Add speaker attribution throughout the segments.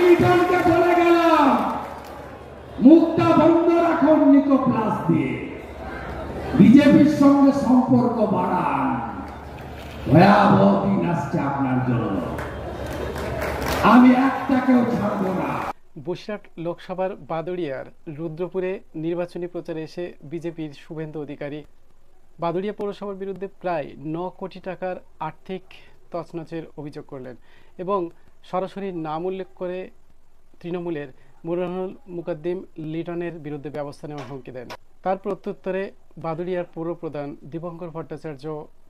Speaker 1: লিটনকে বলে গেলাম মুখটা বন্ধ রাখুন নিকো প্লাস দিয়ে, বিজেপির সঙ্গে সম্পর্ক বাড়ান, ভয়াবহ দিন আসছে আপনার জন্য, আমি একটাকেও ছাড়বো না।
Speaker 2: বসিরহাট লোকসভার বাদুড়িয়ার রুদ্রপুরে নির্বাচনী প্রচারে এসে বিজেপির শুভেন্দু অধিকারী বাদুড়িয়া পৌরসভার বিরুদ্ধে প্রায় 9 কোটি টাকার আর্থিক তছনছের অভিযোগ করলেন এবং সরাসরি নাম উল্লেখ করে তৃণমূলের বুরহানুল মুকাদ্দিম লিটনের বিরুদ্ধে ব্যবস্থা নেওয়ার হুমকি দেন। তার প্রত্যুত্তরে বাদুড়িয়ার পৌর প্রধান দীপঙ্কর ভট্টাচার্য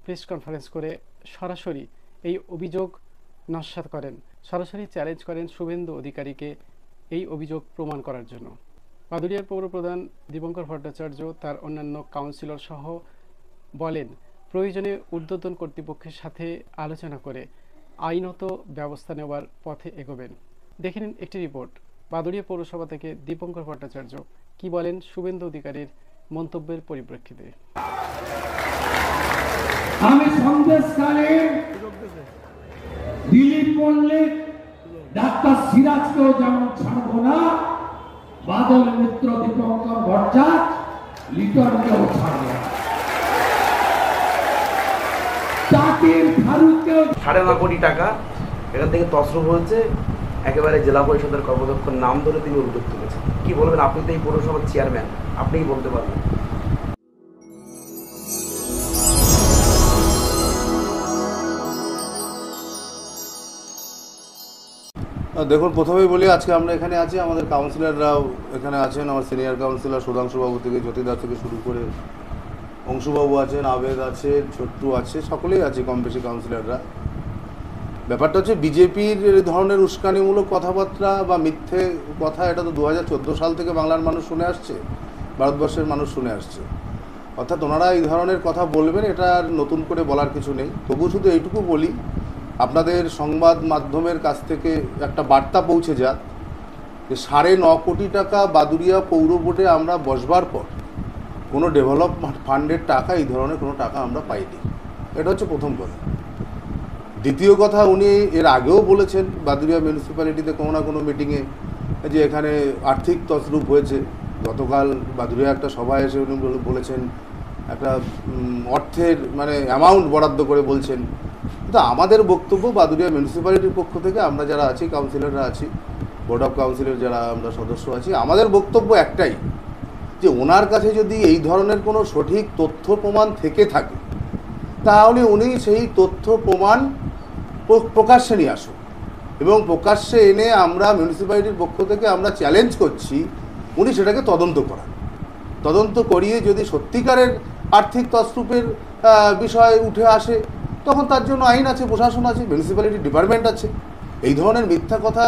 Speaker 2: প্রেস কনফারেন্স করে সরাসরি এই অভিযোগ নস্যাৎ করেন, সরাসরি চ্যালেঞ্জ করেন শুভেন্দু অধিকারীকে এই অভিযোগ প্রমাণ করার জন্য। বাদুড়িয়ার পৌর প্রধান দীপঙ্কর ভট্টাচার্য তার অন্যান্য কাউন্সিলর সহ বলেন, প্রয়োজনে ঊর্ধ্বতন কর্তৃপক্ষের সাথে আলোচনা করে আইনত ব্যবস্থা নেওয়ার পথে এগোবেন। দেখে নিন একটি রিপোর্ট বাদুড়িয়া পৌরসভা থেকে দীপঙ্কর ভট্টাচার্য কি বলেন শুভেন্দু অধিকারীর মন্তব্যের পরিপ্রেক্ষিতে।
Speaker 1: আমি সন্দেশকালে দিলীপ মল্লিক, ডাক্তার সিরাজকেও যেমন ছাড়বো না, বাদল মিত্র, দীপঙ্কর ভট্টাচার্য, লিটনকেও ছাড়বো না, জাকির ফারুককেও।
Speaker 3: 9.5 কোটি টাকা এখান থেকে তছরূপ হয়েছে, একেবারে জেলা পরিষদের কর্মদক্ষর নাম ধরে তিনি অভিযোগ তুলেছেন। কি বলবেন? আপনি তো এই পৌরসভার চেয়ারম্যান, আপনিই বলতে পারবেন।
Speaker 4: দেখুন, প্রথমেই বলি আজকে আমরা এখানে আছি, আমাদের কাউন্সিলররাও এখানে আছেন। আমার সিনিয়র কাউন্সিলর সুধাংশুবাবু থেকে জ্যোতিদাস থেকে শুরু করে অংশুবাবু আছেন, আবেদ আছে, ছোট্টু আছে, সকলেই আছে কম বেশি কাউন্সিলররা। ব্যাপারটা হচ্ছে বিজেপির ধরনের উস্কানিমূলক কথাবার্তা বা মিথ্যে কথা, এটা তো 2014 সাল থেকে বাংলার মানুষ শুনে আসছে, ভারতবর্ষের মানুষ শুনে আসছে। অর্থাৎ ওনারা এই ধরনের কথা বলবেন, এটা আর নতুন করে বলার কিছু নেই। তবু শুধু এইটুকু বলি, আপনাদের সংবাদ মাধ্যমের কাছ থেকে একটা বার্তা পৌঁছে যাক যে 9.5 কোটি টাকা বাদুড়িয়া পৌর বোর্ডে আমরা বসবার পর কোনো ডেভেলপমেন্ট ফান্ডের টাকা, এই ধরনের কোনো টাকা আমরা পাইনি। এটা হচ্ছে প্রথম কথা। দ্বিতীয় কথা, উনি এর আগেও বলেছেন বাদুড়িয়া মিউনিসিপ্যালিটিতে কোনো না কোনো মিটিংয়ে যে এখানে আর্থিক তছরূপ হয়েছে। গতকাল বাদুড়িয়া একটা সভায় এসে উনি বলেছেন একটা অর্থের অ্যামাউন্ট বরাদ্দ করে বলছেন। কিন্তু আমাদের বক্তব্য বাদুড়িয়া মিউনিসিপ্যালিটির পক্ষ থেকে আমরা যারা আছি, কাউন্সিলররা আছি, বোর্ড অফ কাউন্সিলর যারা আমরা সদস্য আছি, আমাদের বক্তব্য একটাই যে ওনার কাছে যদি এই ধরনের কোনো সঠিক তথ্য প্রমাণ থেকে থাকে তাহলে উনি সেই তথ্য প্রমাণ প্রকাশ্যে নিয়ে আসুন এবং প্রকাশ্যে এনে আমরা মিউনিসিপ্যালিটির পক্ষ থেকে আমরা চ্যালেঞ্জ করছি উনি সেটাকে তদন্ত করান। তদন্ত করিয়ে যদি সত্যিকারের আর্থিক তছরূপের বিষয় উঠে আসে তখন তার জন্য আইন আছে, প্রশাসন আছে, মিউনিসিপ্যালিটি ডিপার্টমেন্ট আছে। এই ধরনের মিথ্যা কথা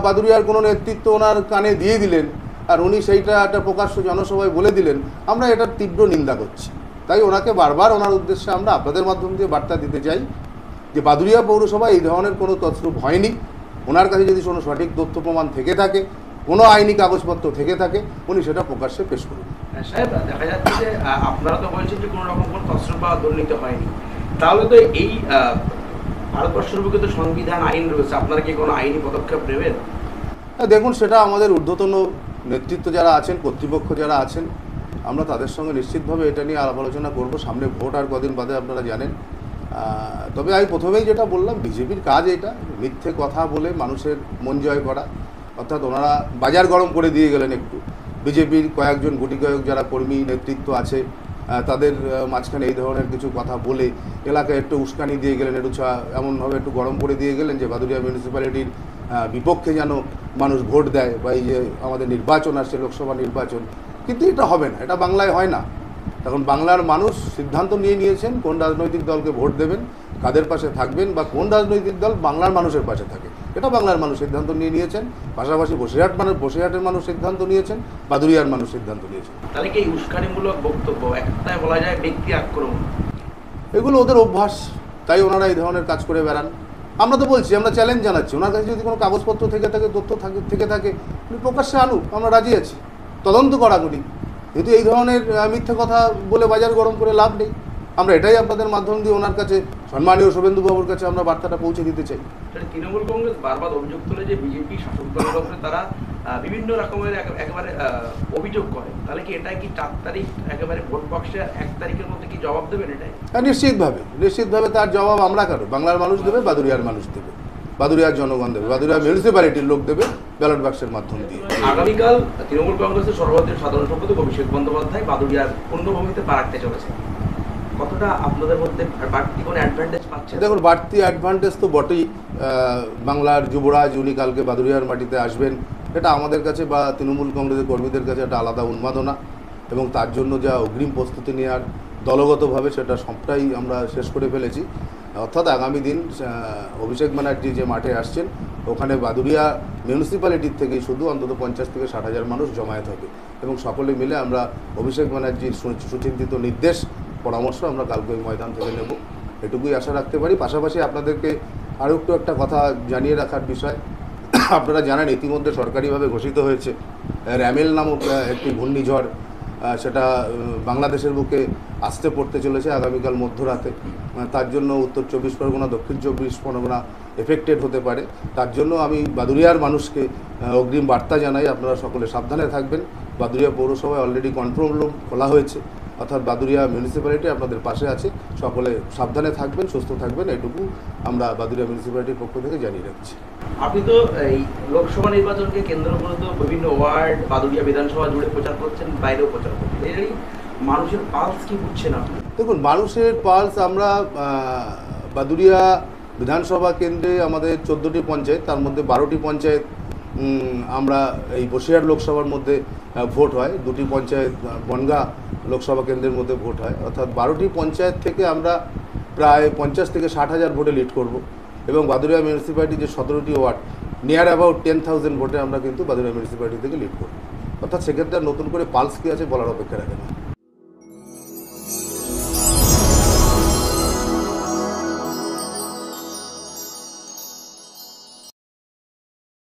Speaker 4: বাদুড়িয়ার কোনো নেতৃত্ব ওনার কানে দিয়ে দিলেন আর উনি সেইটা একটা প্রকাশ্য জনসভায় বলে দিলেন, আমরা এটার তীব্র নিন্দা করছি। তাই ওনাকে বারবার ওনার উদ্দেশ্যে আমরা আপনাদের মাধ্যম দিয়ে বার্তা দিতে চাই যে বাদুড়িয়া পৌরসভা এই ধরনের কোনো তছরূপ হয়নি। ওনার কাছে যদি কোনো সঠিক তথ্য প্রমাণ থেকে থাকে, কোনো আইনি কাগজপত্র থেকে থাকে, উনি সেটা প্রকাশ্যে পেশ করুন।
Speaker 3: সাহেব, দেখা যাচ্ছে যে আপনারা তো বলছেন যে কোনো রকম কোনো তছরূপ বা দুর্নীতি হয়নি, তাহলে তো এই ভারতবর্ষের বুকে তো সংবিধান, আইন রয়েছে, আপনারা কি কোনো আইনি পদক্ষেপ নেবেন?
Speaker 4: দেখুন, সেটা আমাদের ঊর্ধ্বতন নেতৃত্ব যারা আছেন, কর্তৃপক্ষ যারা আছেন, আমরা তাদের সঙ্গে নিশ্চিতভাবে এটা নিয়ে আলাপ আলোচনা করবো। সামনে ভোট আর কদিন বাদে আপনারা জানেন। তবে আমি প্রথমেই যেটা বললাম, বিজেপির কাজ এটা, মিথ্যে কথা বলে মানুষের মন জয় করা। অর্থাৎ ওনারা বাজার গরম করে দিয়ে গেলেন একটু। বিজেপির কয়েকজন গুটি কয়েক যারা কর্মী নেতৃত্ব আছে তাদের মাঝখানে এই ধরনের কিছু কথা বলে এলাকায় একটু উস্কানি দিয়ে গেলেন, একটু এমনভাবে একটু গরম করে দিয়ে গেলেন যে বাদুড়িয়া মিউনিসিপ্যালিটির বিপক্ষে যেন মানুষ ভোট দেয় বা এই যে আমাদের নির্বাচন আসছে, লোকসভা নির্বাচন। কিন্তু এটা হবে না, এটা বাংলায় হয় না। তখন বাংলার মানুষ সিদ্ধান্ত নিয়েছেন কোন রাজনৈতিক দলকে ভোট দেবেন, কাদের পাশে থাকবেন বা কোন রাজনৈতিক দল বাংলার মানুষের পাশে থাকে, এটা বাংলার মানুষ সিদ্ধান্ত নিয়েছেন। পাশাপাশি বসিরহাটের মানুষ সিদ্ধান্ত নিয়েছেন, বাদুড়িয়ার মানুষ সিদ্ধান্ত নিয়েছেন।
Speaker 3: তাহলে কি উস্কানিমূলক বক্তব্য, একটাই বলা যায় ব্যক্তি আক্রমণ,
Speaker 4: এগুলো ওদের অভ্যাস, তাই ওনারা এই ধরনের কাজ করে বেড়ান। আমরা তো বলছি, আমরা চ্যালেঞ্জ জানাচ্ছি, ওনার কাছে যদি কোনো কাগজপত্র থেকে থাকে, তথ্য থেকে থাকে, উনি প্রকাশ্যে আনুক, আমরা রাজি আছি, তদন্ত করা করি। কিন্তু এই ধরনের মিথ্যে কথা বলে বাজার গরম করে লাভ নেই। আমরা এটাই আপনাদের মাধ্যম দিয়ে ওনার কাছে, সম্মানীয় শুভেন্দুবাবুর কাছে আমরা বার্তাটা পৌঁছে দিতে চাই।
Speaker 3: তৃণমূল কংগ্রেস বারবার অভিযোগ তোলে যে বিজেপি শাসক দলের উপরে তারা বিভিন্ন রকমের একেবারে অভিযোগ করে, তাহলে কি এটা কি 4 তারিখ একেবারে ভোট বক্সে 1 তারিখের মধ্যে কি জবাব দেবেন এটাই?
Speaker 4: হ্যাঁ, নিশ্চিতভাবে তার জবাব আমরা কেন, বাংলার মানুষ দেবে, বাদুড়িয়ার মানুষ দেবে, বাদুড়িয়ার জনগণ দেবে, বাদুড়িয়া মিউনিসিপ্যালিটির লোক দেবে ব্যালট বাক্সের মাধ্যম দিয়ে।
Speaker 3: আগামীকাল তৃণমূল কংগ্রেসের সর্বভারতীয় সাধারণ সম্পাদক অভিষেক বন্দ্যোপাধ্যায় বাদুড়িয়ার পূর্ণভূমিতে পা রাখতে চলেছে, কতটা আপনাদের মধ্যে বাড়তি কোনো অ্যাডভান্টেজ পাচ্ছেন?
Speaker 4: দেখুন, বাড়তি অ্যাডভান্টেজ তো বটেই। বাংলার যুবরাজ উনি কালকে বাদুড়িয়ার মাটিতে আসবেন, এটা আমাদের কাছে বা তৃণমূল কংগ্রেসের কর্মীদের কাছে একটা আলাদা উন্মাদনা, এবং তার জন্য যা অগ্রিম প্রস্তুতি নেওয়ার দলগতভাবে সেটা সবটাই আমরা শেষ করে ফেলেছি। অর্থাৎ আগামী দিন অভিষেক ব্যানার্জি যে মাঠে আসছেন, ওখানে বাদুড়িয়া মিউনিসিপ্যালিটির থেকেই শুধু অন্তত 50 থেকে 60,000 মানুষ জমায়েত হবে, এবং সকলে মিলে আমরা অভিষেক ব্যানার্জির সুচিন্তিত নির্দেশ পরামর্শ আমরা কালকে ওই ময়দান থেকে নেব, এটুকুই আশা রাখতে পারি। পাশাপাশি আপনাদেরকে আরও একটু একটা কথা জানিয়ে রাখার বিষয়, আপনারা জানেন ইতিমধ্যে সরকারিভাবে ঘোষিত হয়েছে র্যামেল নামক একটি ঘূর্ণিঝড়, সেটা বাংলাদেশের বুকে আসতে পড়তে চলেছে আগামীকাল মধ্যরাতে। তার জন্য উত্তর 24 পরগনা, দক্ষিণ 24 পরগনা এফেক্টেড হতে পারে। তার জন্য আমি বাদুড়িয়ার মানুষকে অগ্রিম বার্তা জানাই, আপনারা সকলে সাবধানে থাকবেন। বাদুড়িয়া পৌরসভায় অলরেডি কন্ট্রোল রুম খোলা হয়েছে, অর্থাৎ বাদুড়িয়া মিউনিসিপ্যালিটি আপনাদের পাশে আছে, সকলে সাবধানে থাকবেন, সুস্থ থাকবেন, এটুকু আমরা বাদুড়িয়া মিউনিসিপ্যালিটির পক্ষ থেকে জানিয়ে রাখছি।
Speaker 3: আপনি তো এই লোকসভা নির্বাচনকে কেন্দ্র করে তো বিভিন্ন ওয়ার্ড বাদুড়িয়া বিধানসভা জুড়ে প্রচার করছেন, বাইরেও প্রচার করছেন, এই মানুষের পালস কি বুঝছেন আপনি?
Speaker 4: দেখুন, মানুষের পালস আমরা বাদুড়িয়া বিধানসভা কেন্দ্রে আমাদের 14টি পঞ্চায়েত, তার মধ্যে 12টি পঞ্চায়েত আমরা এই বসিরহাট লোকসভার মধ্যে ভোট হয়, 2টি পঞ্চায়েত বনগাঁ লোকসভা কেন্দ্রের মধ্যে ভোট হয়, অর্থাৎ 12টি পঞ্চায়েত থেকে আমরা প্রায় 50 থেকে 60,000 ভোটে লিড করব, এবং বাদুড়িয়া মিউনিসিপ্যালিটি যে 17টি ওয়ার্ড, নিয়ার অ্যাবাউট 10,000 ভোটে আমরা কিন্তু বাদুড়িয়া মিউনিসিপ্যালিটি থেকে লিড করব। অর্থাৎ সেক্ষেত্রে নতুন করে পালস কী আছে বলার অপেক্ষা রাখে না।